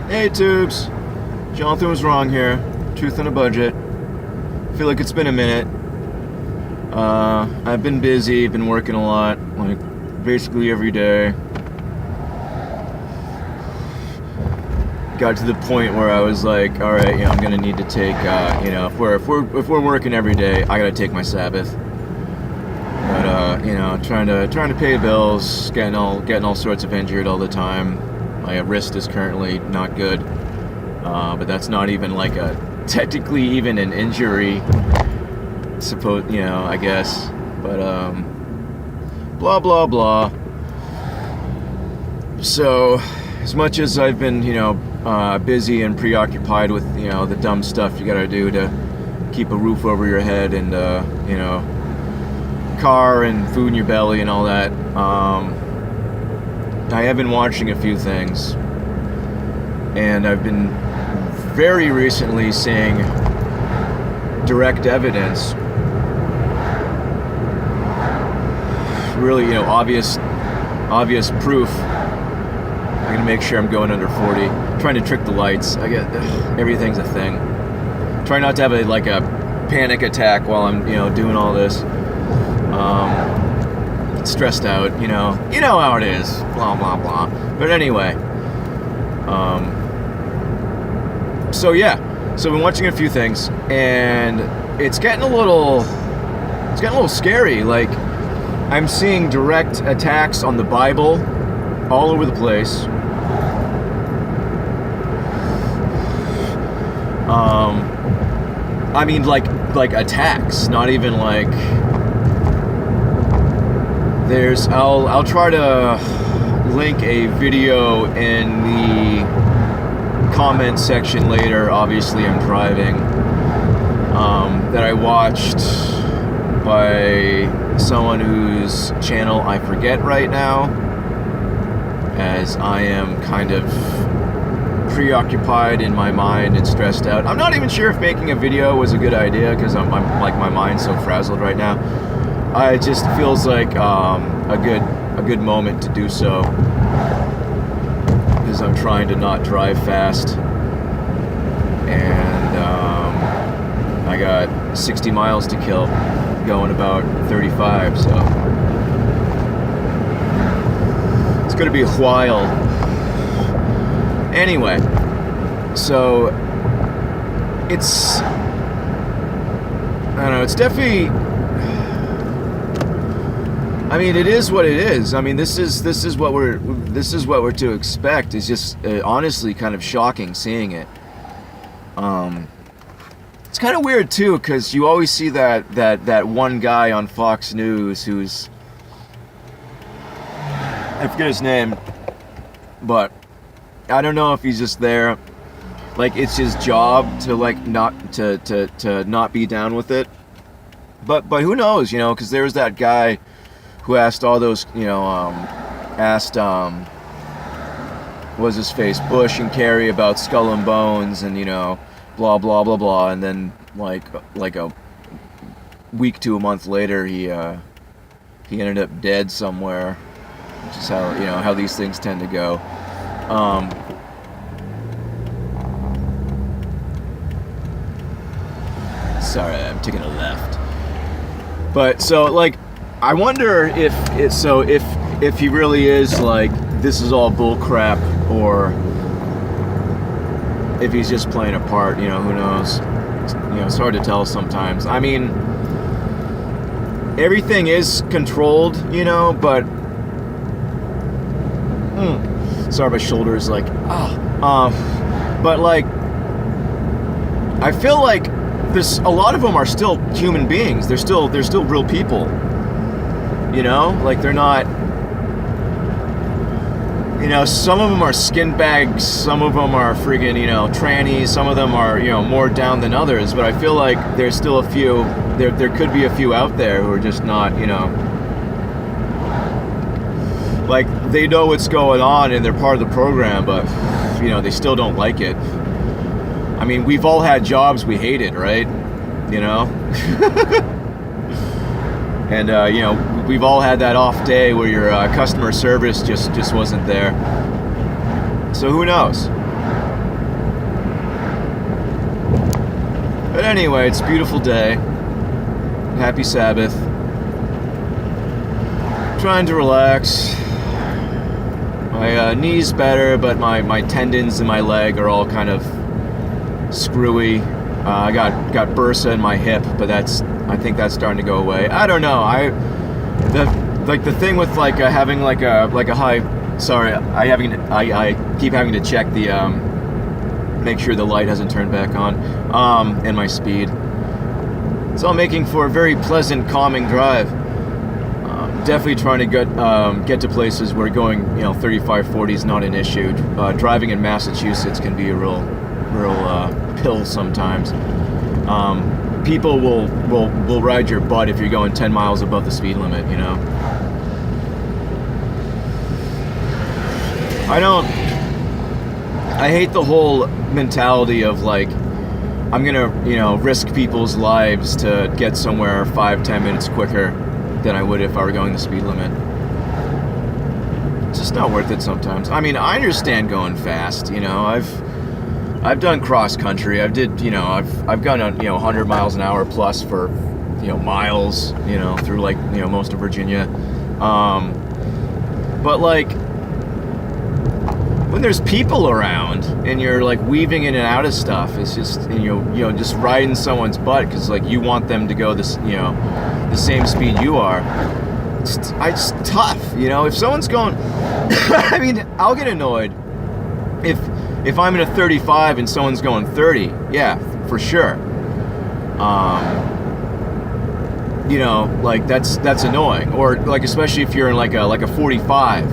Hey Tubes, Jonathan was wrong here. Truth on a budget. Feel like it's been a minute. I've been busy, been working a lot, like basically every day. Got to the point where I was like, all right, I'm gonna need to take, if we're working every day, I gotta take my Sabbath. But trying to pay bills, getting all sorts of injured all the time. My wrist is currently not good, but that's not even like technically even an injury. I guess. But blah blah blah. So, as much as I've been, busy and preoccupied with, the dumb stuff you gotta do to keep a roof over your head and, car and food in your belly and all that, I have been watching a few things, and I've been very recently seeing direct evidence, really, obvious proof. I'm gonna make sure I'm going under 40. Trying to trick the lights. Everything's a thing. Try not to have a panic attack while I'm, doing all this. Stressed out, you know how it is, blah blah blah. But anyway, so I've been watching a few things, and it's getting a little scary. Like, I'm seeing direct attacks on the Bible all over the place. I mean, like attacks, not even like. I'll try to link a video in the comment section later. Obviously, I'm driving. That I watched by someone whose channel I forget right now, as I am kind of preoccupied in my mind and stressed out. I'm not even sure if making a video was a good idea, because I'm like, my mind's so frazzled right now. It just feels like a good moment to do so, because I'm trying to not drive fast, and I got 60 miles to kill, going about 35, so it's gonna be a while. Anyway, so it's, I don't know, it's definitely, I mean, it is what it is. I mean, this is what we're to expect. It's just honestly kind of shocking seeing it. It's kind of weird too, because you always see that one guy on Fox News who's, I forget his name, but I don't know if he's just there, like it's his job to not be down with it. But who knows, because there's that guy who asked all those, what's his face, Bush and Kerry, about Skull and Bones, and blah blah blah blah, and then like a week to a month later, he ended up dead somewhere, which is how these things tend to go. Sorry, I'm taking a left. But so I wonder if he really is like, this is all bull crap, or if he's just playing a part. Who knows? It's hard to tell sometimes. I mean, everything is controlled, but sorry, my shoulder is like, but I feel like there's a lot of them are still human beings. They're still real people. They're not, some of them are skin bags, some of them are friggin', trannies, some of them are, more down than others, but I feel like there's still a few, there could be a few out there who are just not, like, they know what's going on and they're part of the program, but, they still don't like it. I mean, we've all had jobs we hated, right? And, we've all had that off day where your customer service just wasn't there. So who knows? But anyway, it's a beautiful day. Happy Sabbath. Trying to relax. My knee's better, but my tendons in my leg are all kind of screwy. I got bursa in my hip, but I think that's starting to go away. I don't know. The thing with like having like a high. Sorry, I keep having to check the make sure the light hasn't turned back on, and my speed. It's all making for a very pleasant, calming drive. Definitely trying to get to places where going 35, 40 is not an issue. Driving in Massachusetts can be a real pill sometimes. People will ride your butt if you're going 10 miles above the speed limit, I hate the whole mentality of like, I'm gonna, risk people's lives to get somewhere 5-10 minutes quicker than I would if I were going the speed limit. It's just not worth it sometimes. I mean, I understand going fast, I've done cross country. I've gone 100 miles an hour plus for miles, through like most of Virginia. But like when there's people around and you're like weaving in and out of stuff, it's just just riding someone's butt because like you want them to go this the same speed you are. It's tough, if someone's going I mean, I'll get annoyed if I'm in a 35 and someone's going 30, yeah, for sure. Like that's annoying. Or like especially if you're in like a 45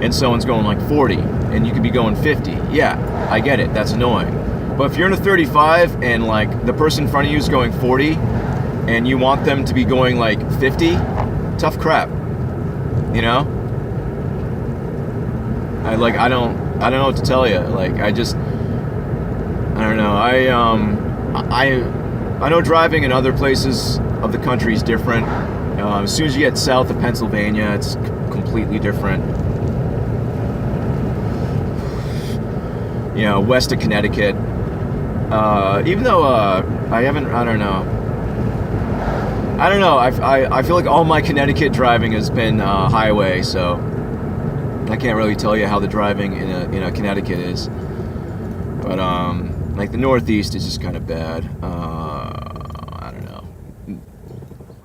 and someone's going like 40 and you could be going 50. Yeah, I get it. That's annoying. But if you're in a 35 and like the person in front of you is going 40 and you want them to be going like 50, tough crap. I don't know what to tell you. Like I don't know. I know driving in other places of the country is different. As soon as you get south of Pennsylvania, it's completely different. West of Connecticut. Even though I don't know. I feel like all my Connecticut driving has been highway, so I can't really tell you how the driving in a Connecticut is. But like the Northeast is just kind of bad. I don't know.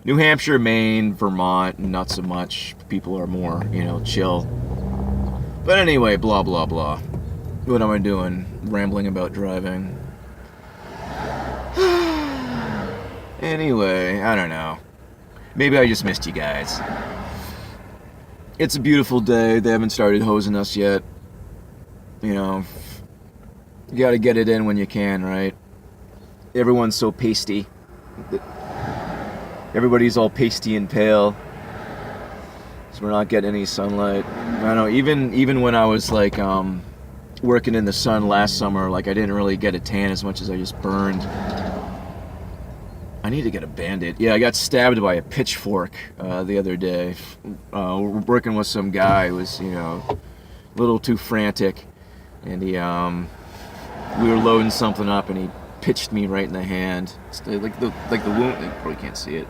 New Hampshire, Maine, Vermont, not so much. People are more, chill. But anyway, blah blah blah. What am I doing? Rambling about driving. Anyway, I don't know. Maybe I just missed you guys. It's a beautiful day. They haven't started hosing us yet. You gotta get it in when you can, right? Everyone's so pasty. Everybody's all pasty and pale. So we're not getting any sunlight. I don't know, even when I was like working in the sun last summer, like I didn't really get a tan as much as I just burned. I need to get a Band-Aid. Yeah, I got stabbed by a pitchfork the other day. Working with some guy who was, a little too frantic, and we were loading something up, and he pitched me right in the hand. Like the wound, you probably can't see it.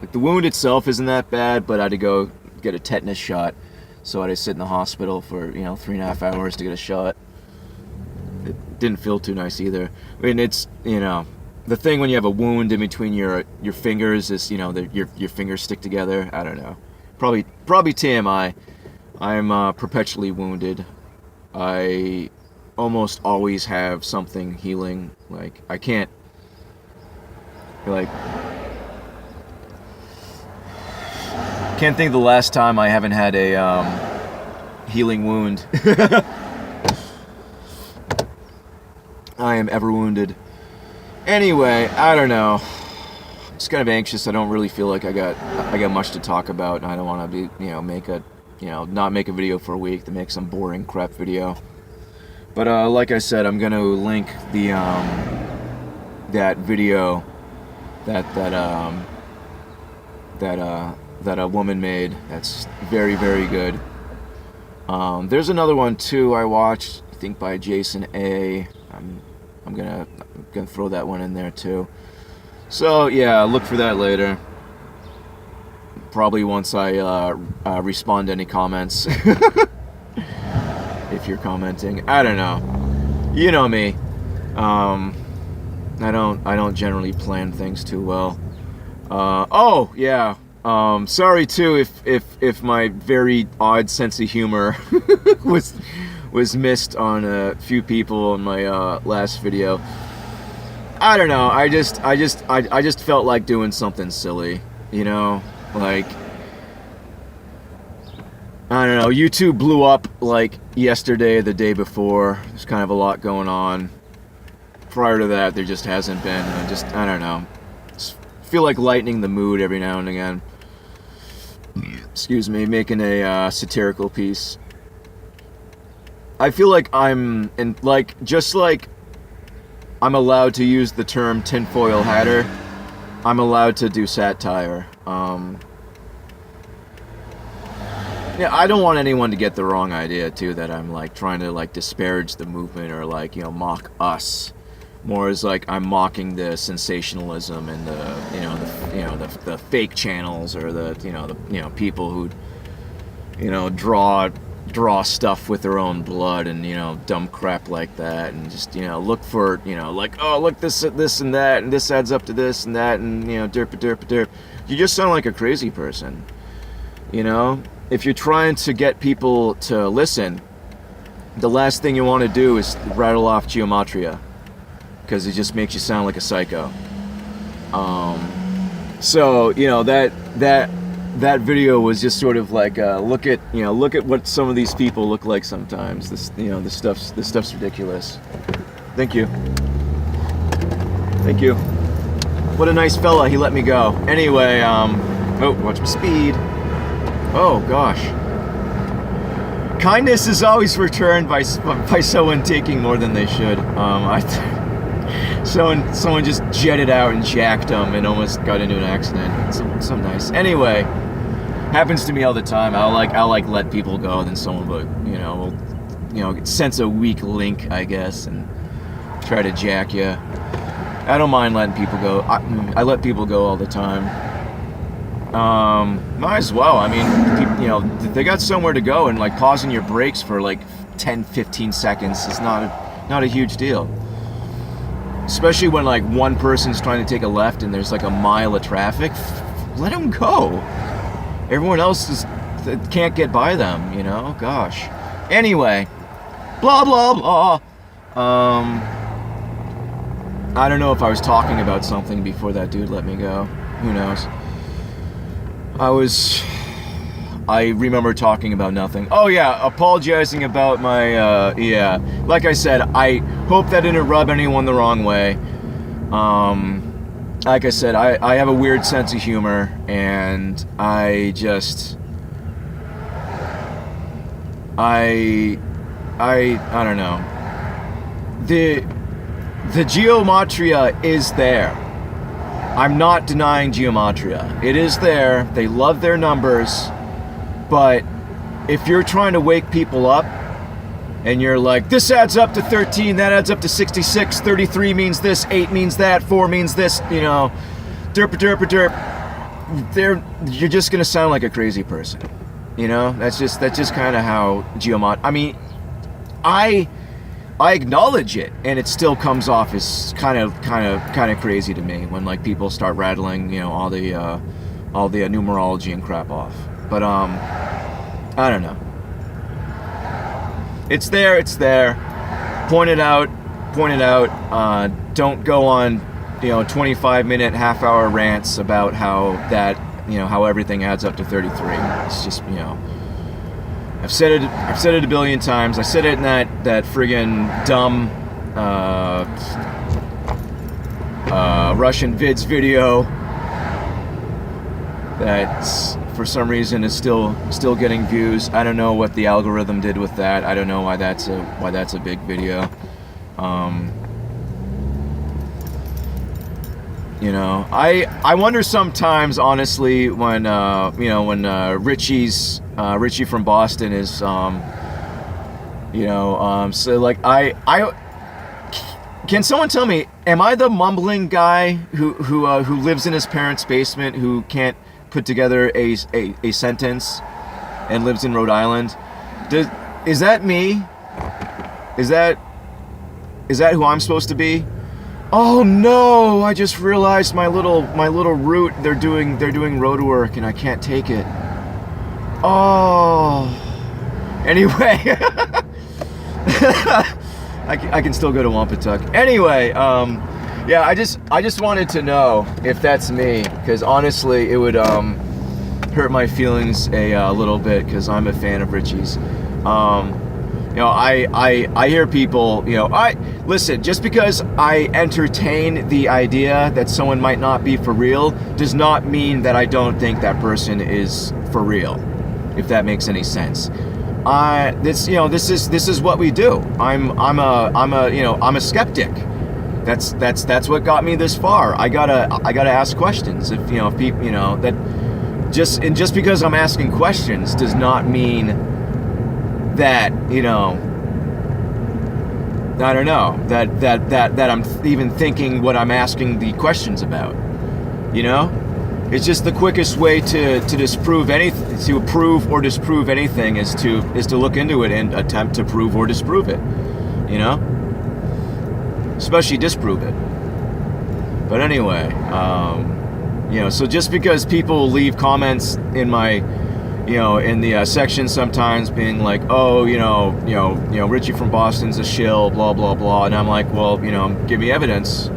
Like the wound itself isn't that bad, but I had to go get a tetanus shot, so I had to sit in the hospital for 3.5 hours to get a shot. It didn't feel too nice either. I mean, it's the thing when you have a wound in between your fingers is your fingers stick together. I don't know. Probably TMI. I'm perpetually wounded. I almost always have something healing. Like I can't think of the last time I haven't had a healing wound. I am ever wounded. Anyway, I don't know. I'm just kind of anxious. I don't really feel like I got much to talk about, and I don't want to be not make a video for a week to make some boring crap video. But like I said, I'm gonna link the that video that a woman made. That's very, very good. There's another one too I watched, I think by Jason A. I'm gonna throw that one in there too. So yeah, look for that later. Probably once I respond to any comments. If you're commenting, I don't know. You know me. I don't generally plan things too well. Oh yeah. Sorry too if my very odd sense of humor was missed on a few people in my last video. I don't know. I just felt like doing something silly, you know, like I don't know. YouTube blew up like yesterday, the day before. There's kind of a lot going on. Prior to that, there just hasn't been. I don't know. Just feel like lightening the mood every now and again. Excuse me, making a satirical piece. I feel like I'm just like I'm allowed to use the term tinfoil hatter, I'm allowed to do satire. Yeah, I don't want anyone to get the wrong idea too that I'm like trying to like disparage the movement or like, you know, mock us. More as like I'm mocking the sensationalism and the fake channels or the people who draw stuff with their own blood and dumb crap like that, and just look for like, oh look, this and that, and this adds up to this and that, and derp. You just sound like a crazy person. If you're trying to get people to listen, the last thing you want to do is rattle off geometria, because it just makes you sound like a psycho. So that video was just sort of like look at what some of these people look like sometimes. This stuff's ridiculous. Thank you. What a nice fella. He let me go. Anyway, watch my speed. Oh gosh. Kindness is always returned by someone taking more than they should. Someone just jetted out and jacked them and almost got into an accident. So nice. Anyway, happens to me all the time. I'll let people go, then someone will sense a weak link, I guess, and try to jack you. I don't mind letting people go. I let people go all the time. Might as well. I mean, they got somewhere to go, and like pausing your brakes for like 10-15 seconds is not a huge deal. Especially when like one person's trying to take a left and there's like a mile of traffic. Let them go. Everyone else can't get by them, Gosh. Anyway, blah blah blah. I don't know if I was talking about something before that dude let me go. Who knows? I remember talking about nothing. Oh yeah, apologizing about my, like I said, I hope that didn't rub anyone the wrong way. Like I said, I have a weird sense of humor, and I don't know. The geometria is there. I'm not denying geometria. It is there. They love their numbers. But if you're trying to wake people up and you're like, this adds up to 13, that adds up to 66, 33 means this, 8 means that, 4 means this, derp, you're just going to sound like a crazy person. That's just kind of how I mean, I acknowledge it, and it still comes off as kind of crazy to me when like people start rattling, all the numerology and crap off. But I don't know. It's there. Point it out. Don't go on 25-minute, half-hour rants about how that how everything adds up to 33. It's just I've said it a billion times. I said it in that friggin' dumb Russian vids video that for some reason is still getting views. I don't know what the algorithm did with that. I don't know why that's a big video. I wonder sometimes, honestly, when Richie from Boston is so like Can someone tell me, am I the mumbling guy who lives in his parents' basement, who can't put together a sentence, and lives in Rhode Island? Is that me? Is that who I'm supposed to be? Oh no! I just realized my little route. They're doing road work, and I can't take it. Oh. Anyway, I can still go to Wampatuck. Anyway, yeah, I just wanted to know if that's me, because honestly, it would hurt my feelings a little bit, because I'm a fan of Richie's. You know, I hear people, you know, listen, just because I entertain the idea that someone might not be for real does not mean that I don't think that person is for real, if that makes any sense. This is what we do. I'm a skeptic. That's what got me this far. I gotta ask questions. If people, that just because I'm asking questions does not mean that, I don't know, that I'm even thinking what I'm asking the questions about. It's just the quickest way to disprove anything, to prove or disprove anything, is to look into it and attempt to prove or disprove it. Especially disprove it. But anyway, so just because people leave comments in my, in the section sometimes being like, oh, Richie from Boston's a shill, blah blah blah, and I'm like, well, give me evidence.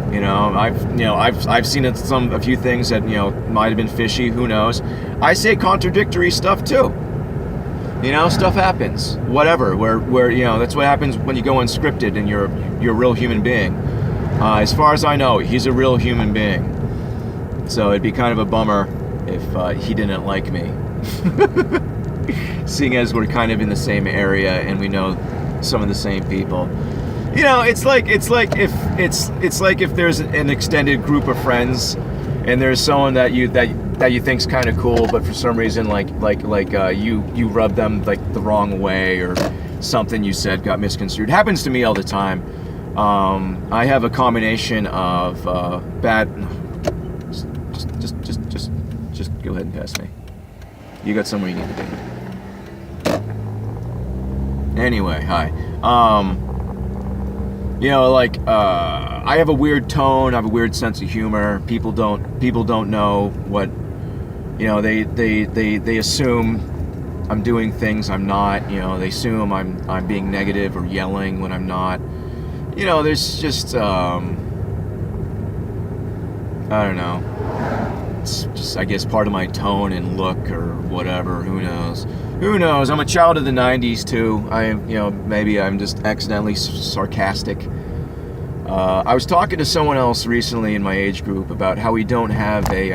I've seen a few things that might have been fishy. Who knows? I say contradictory stuff too. Stuff happens. Whatever. Where that's what happens when you go unscripted and you're a real human being. As far as I know, he's a real human being. So it'd be kind of a bummer if he didn't like me. Seeing as we're kind of in the same area and we know some of the same people. It's like if there's an extended group of friends and there's someone that you think's kind of cool, but for some reason you rub them like the wrong way, or something you said got misconstrued. Happens to me all the time. I have a combination of bad. Just go ahead and pass me. You got somewhere you need to be. Anyway, hi. I have a weird tone, I have a weird sense of humor. People don't know what, they assume I'm doing things I'm not. They assume I'm being negative or yelling when I'm not. There's just I don't know. It's just, I guess, part of my tone and look or whatever. Who knows? I'm a child of the 90s too. Maybe I'm just accidentally sarcastic. I was talking to someone else recently in my age group about how we don't have a,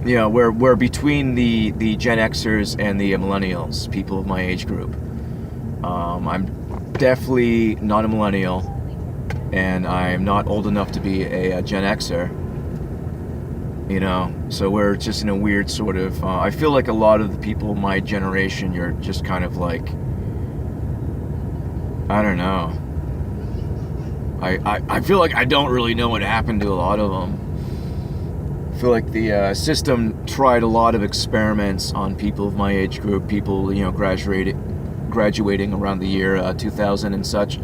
we're between the Gen Xers and the millennials, people of my age group. I'm definitely not a millennial, and I'm not old enough to be a Gen Xer. So we're just in a weird sort of, I feel like a lot of the people my generation, you're just kind of like, I don't know. I feel like I don't really know what happened to a lot of them. I feel like the system tried a lot of experiments on people of my age group, people, graduating around the year 2000 and such.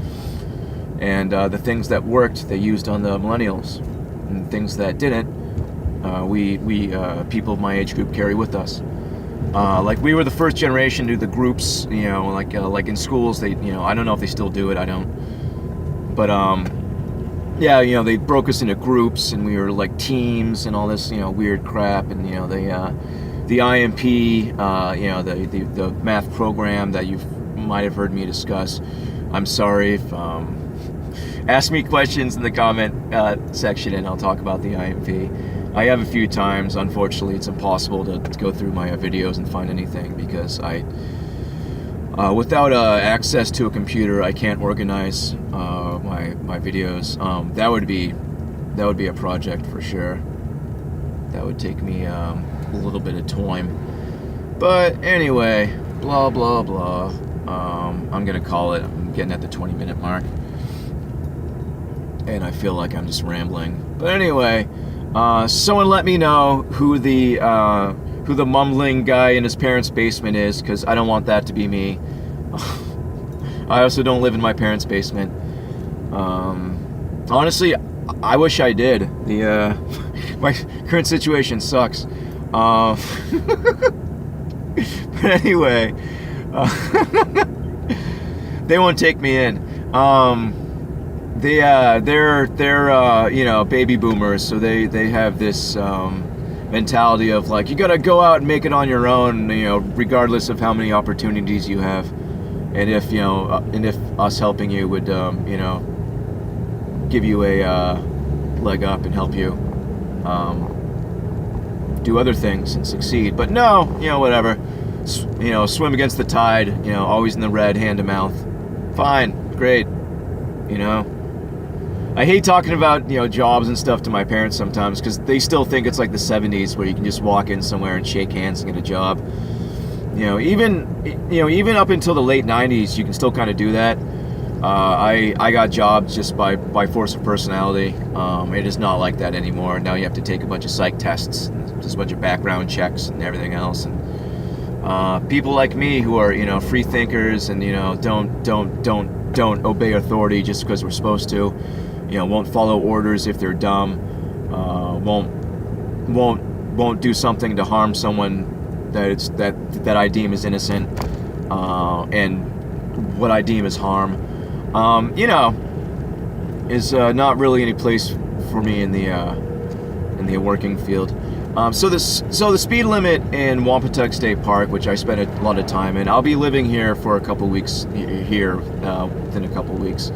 And the things that worked, they used on the millennials. And things that didn't, we people of my age group carry with us. Like we were the first generation to do the groups, like in schools, they, I don't know if they still do it, I don't. But yeah, they broke us into groups and we were like teams and all this, weird crap. And the IMP, the math program that you might have heard me discuss. I'm sorry if ask me questions in the comment section and I'll talk about the IMP. I have a few times. Unfortunately, it's impossible to go through my videos and find anything because without access to a computer, I can't organize my videos. That would be a project for sure. That would take me a little bit of time. But anyway, blah blah blah. I'm gonna call it. I'm getting at the 20-minute mark. and I feel like I'm just rambling. But anyway, someone let me know who the mumbling guy in his parents' basement is, because I don't want that to be me. I also don't live in my parents' basement. Honestly, I wish I did. My current situation sucks. But anyway, they won't take me in. They're you know, baby boomers, so they have this mentality of like, you gotta go out and make it on your own, you know, regardless of how many opportunities you have, and if you know, and if us helping you would you know, give you a leg up and help you do other things and succeed. But no, you know, whatever. You know, swim against the tide. You know, always in the red, hand to mouth. Fine, great. You know, I hate talking about, you know, jobs and stuff to my parents sometimes, because they still think it's like the 70s where you can just walk in somewhere and shake hands and get a job. You know, even up until the late 90s, you can still kind of do that. I got jobs just by force of personality. It is not like that anymore. Now you have to take a bunch of psych tests, and just a bunch of background checks and everything else. And people like me who are, you know, free thinkers and, you know, don't obey authority just because we're supposed to. You know, won't follow orders if they're dumb. Won't do something to harm someone that I deem as innocent, and what I deem as harm. You know, is not really any place for me in the working field. So the speed limit in Wampatuck State Park, which I spent a lot of time in, I'll be living here for a couple weeks here within a couple weeks.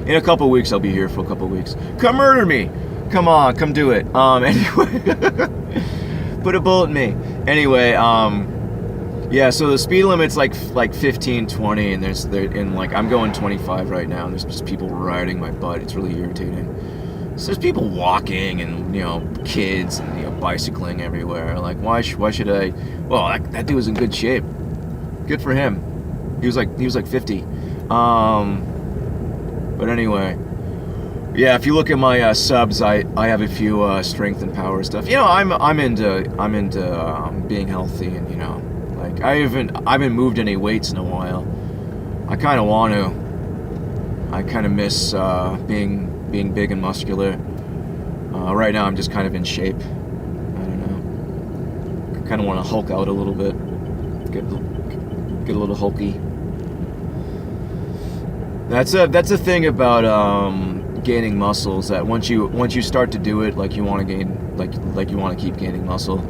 In a couple weeks, I'll be here for a couple weeks. Come murder me! Come on, come do it. Anyway, put a bullet in me. Anyway, yeah, so the speed limit's like 15, 20, and like I'm going 25 right now, and there's just people riding my butt. It's really irritating. So there's people walking, and, you know, kids, and, you know, bicycling everywhere. Like, why should I? Well, that dude was in good shape. Good for him. He was like 50. But anyway, yeah. If you look at my subs, I have a few strength and power stuff. You know, I'm into being healthy, and, you know, like I haven't moved any weights in a while. I kind of want to. I kind of miss being big and muscular. Right now I'm just kind of in shape. I don't know. I kind of want to hulk out a little bit. Get a little hulky. That's a thing about gaining muscles, that once you start to do it, like you want to gain, like you want to keep gaining muscle.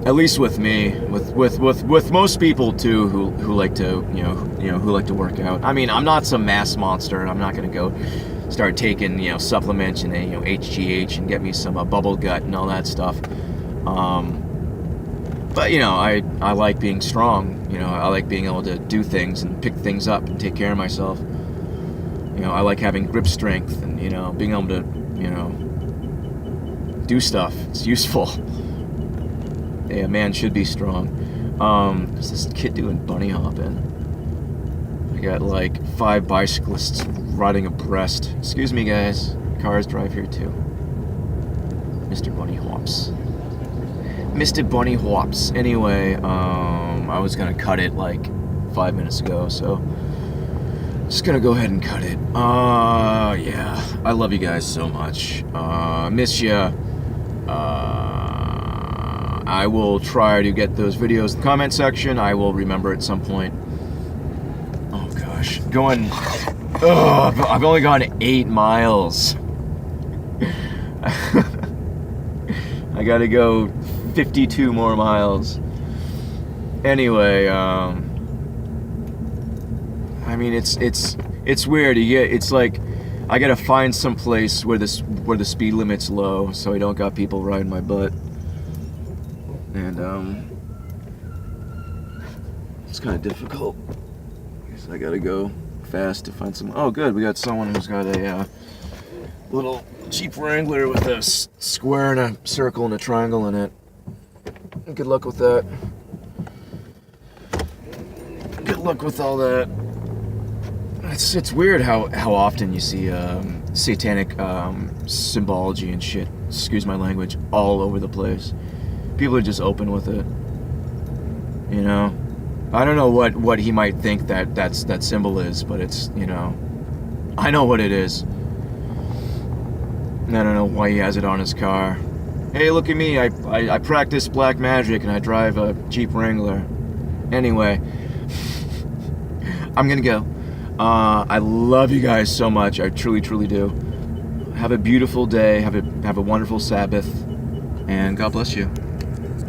At least with me, with most people too, who like to who like to work out. I mean, I'm not some mass monster. I'm not gonna go start taking, you know, supplements and, you know, HGH and get me some bubble gut and all that stuff. But, you know, I like being strong. You know, I like being able to do things and pick things up and take care of myself. You know, I like having grip strength and, you know, being able to, you know, do stuff. It's useful. Hey, a man should be strong. There's this kid doing bunny hopping. I got like 5 bicyclists riding abreast. Excuse me, guys. Cars drive here too. Mr. Bunny Hops. Mr. Bunny Hops. Anyway, I was gonna cut it like 5 minutes ago, so just gonna go ahead and cut it. Yeah. I love you guys so much. Miss ya. I will try to get those videos in the comment section. I will remember at some point. Oh gosh. I've only gone 8 miles. I gotta go 52 more miles. Anyway, I mean, it's weird. It's like I gotta find some place where the speed limit's low, so I don't got people riding my butt. And it's kind of difficult. So I gotta go fast to find some. Oh, good, we got someone who's got a little Jeep Wrangler with a square and a circle and a triangle in it. Good luck with that. Good luck with all that. It's weird how often you see satanic symbology and shit. Excuse my language, all over the place. People are just open with it. You know, I don't know what he might think that symbol is, but it's, you know, I know what it is. And I don't know why he has it on his car. Hey, look at me! I practice black magic and I drive a Jeep Wrangler. Anyway, I'm gonna go. I love you guys so much. I truly, truly do. Have a beautiful day. Have a wonderful Sabbath, and God bless you.